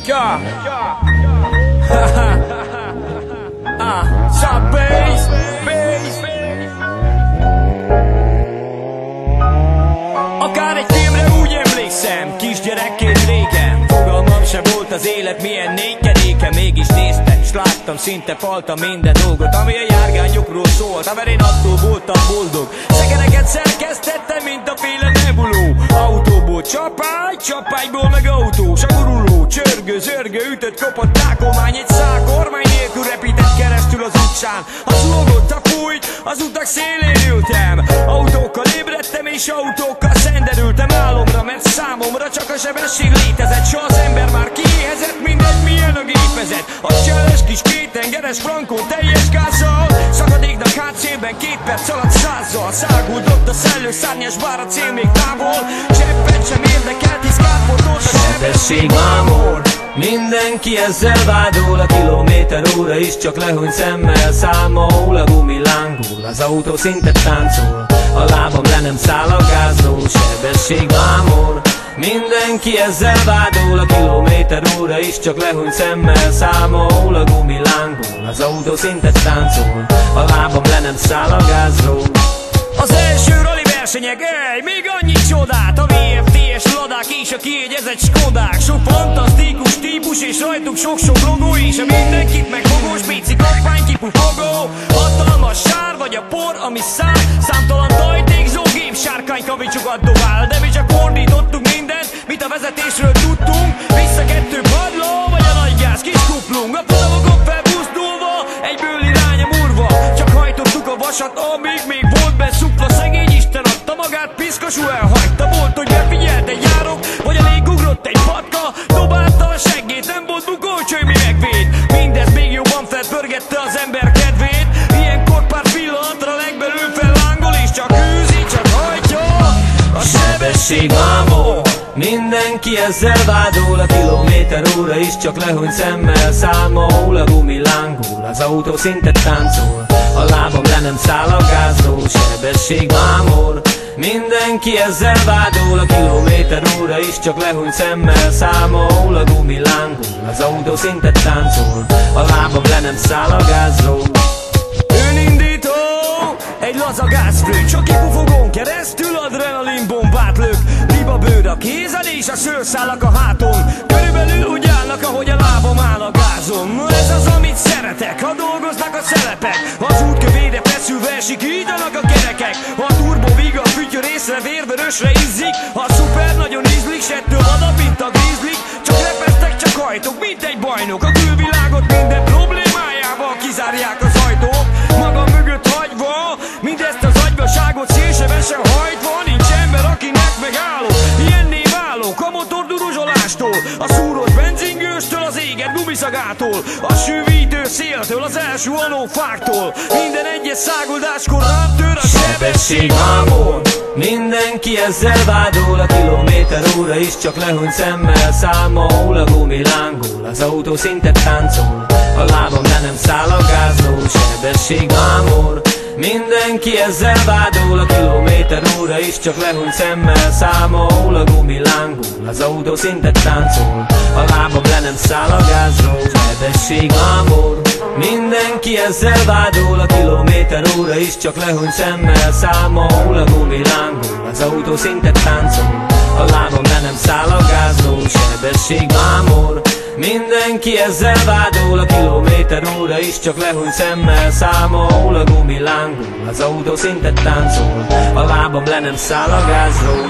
Yeah. Shot bass. Akár egy filmre úgy emlékszem, kisgyerekként régen. Fogalmam sem volt az élet milyen négykeréke. Mégis néztem és láttam, szinte faltam minden dolgot, ami a járgányokról szólt, haver én attól voltam boldog. Szekereket szerkesztettem, mint a féle nebuló. Autóból csapágyból meg autó. Saguruló, csörgő, zörgő, ütött, kopott tákolmány. Egy szál kormány nélkül repített keresztül az utcán. Ha zúgott a fújt, az utak szélén ültem. Autókkal ébredtem és autókkal szenderültem álomra, mert számomra csak a sebesség létezett. Soha az ember már kiéhezett, mindegy milyen a gépezet. A cseles kis kétengeres frankó teljes gázzal. Szakadéknak hátszélben 2 perc alatt 100-zal. Száguldott a szellőszárnyas, bár a cél még távol. Cseppet sem érdekelt, hisz kárpótolt a sebesség mámor. Mindenki ezzel vádol, a kilométer óra is csak lehúny szemmel számol. A gumi lángol, az autó szinte táncol, a lábam le nem száll a gázról. Sebesség mámor. Mindenki ezzel vádol, a kilométer óra is csak lehúny szemmel számol. A gumi lángol, az autó szinte táncol, a lábam le nem száll a gázról. Az első rali versenyek, még annyi csodát. A VFT-es ladák és a kiegyezett Skodák. Sok fantasztikus típus és rajtuk sok-sok logó. És a mindenkit megfogó, spéci kampánykipú fogó. Hatalmas sár vagy a por, ami száll. Számtalan tajtékzó gép, sárkánykavicsokat dobál. De mi csak fordítottunk mindent, mit a vezetésről tudtunk. Vissza 2 padló, vagy a nagygáz kis kuplung. A futamokon felbuzdulva, egyből irányom urva. Csak hajtottuk a vasat, amíg még volt beszupva. Szegény Isten adta magát, piszkosul elhagyta. Volt, hogy befigyelt egy járok, vagy a lég ugrott egy patka. Dobálta a seggét, nem volt bukócső, mi megvéd. Mindez még jobban felpörgette az ember kedvét. Ilyenkor pár pillanatra legbelül fellángol, és csak űzi, csak hajtja a sebesség mámor. Mindenki ezzel vádol, a kilométer óra is csak lehúny szemmel számol. A gumi lángol, az autó szinte táncol, a lábam le nem száll a gázról. Sebesség mámor. Mindenki ezzel vádol, a kilométer óra is csak lehúny szemmel számol. A gumi lángol, az autó szinte táncol, a lábam le nem száll a gázról. Önindító, egy laza gázfrő, csak kipufogón keresztül adrenalin bombát lök. Libabőr a kézen és a sörszálak a háton. Körülbelül úgy állnak, ahogy a lábam áll a gázon. Ez az, amit szeretek, ha dolgoznak a szelepek. Az útkövére feszülve esik, ígyanak a kerekek. Ha a turbo víg a fütyör észre, vérvörösre izzik. Ha a szuper nagyon ízlik, settől vadabb, mint a grízlik. Csak repesztek, csak hajtok, mint egy bajnok. A külvilágot minden problémájával kizárják az ajtók. Magam mögött hagyva, mindezt az agybaságot szélsebesen hajtva. Nincs ember, akinek megálló, ilyenné válok. A motor duruzsolástól, a szúrós benzingőstől, az éget gumiszagától, a sűvítő széltől, az első alófáktól. Minden egyes száguldáskor rám tör a sebesség mámor. Mindenki ezzel vádol, a kilométer óra is csak lehúny szemmel számol. A gumi lángol, az autó szinte táncol, a lábam le nem száll a gázról. Sebesség mámor. Mindenki ezzel vádol, a kilométer óra is csak lehúny szemmel számol. A gumi lángol, az autó szinte táncol, a lábam le nem száll a gázról. Sebesség mámor. Mindenki ezzel vádol, a kilométer óra is csak lehúny szemmel számol. A gumi lángol, az autó szinte táncol, a lábam le nem száll a gázról. Sebesség mámor. Mindenki ezzel vádol, a kilométer óra is csak lehúny szemmel számol. A gumi lángol, az autó szinte táncol, a lábam le nem száll a gázról.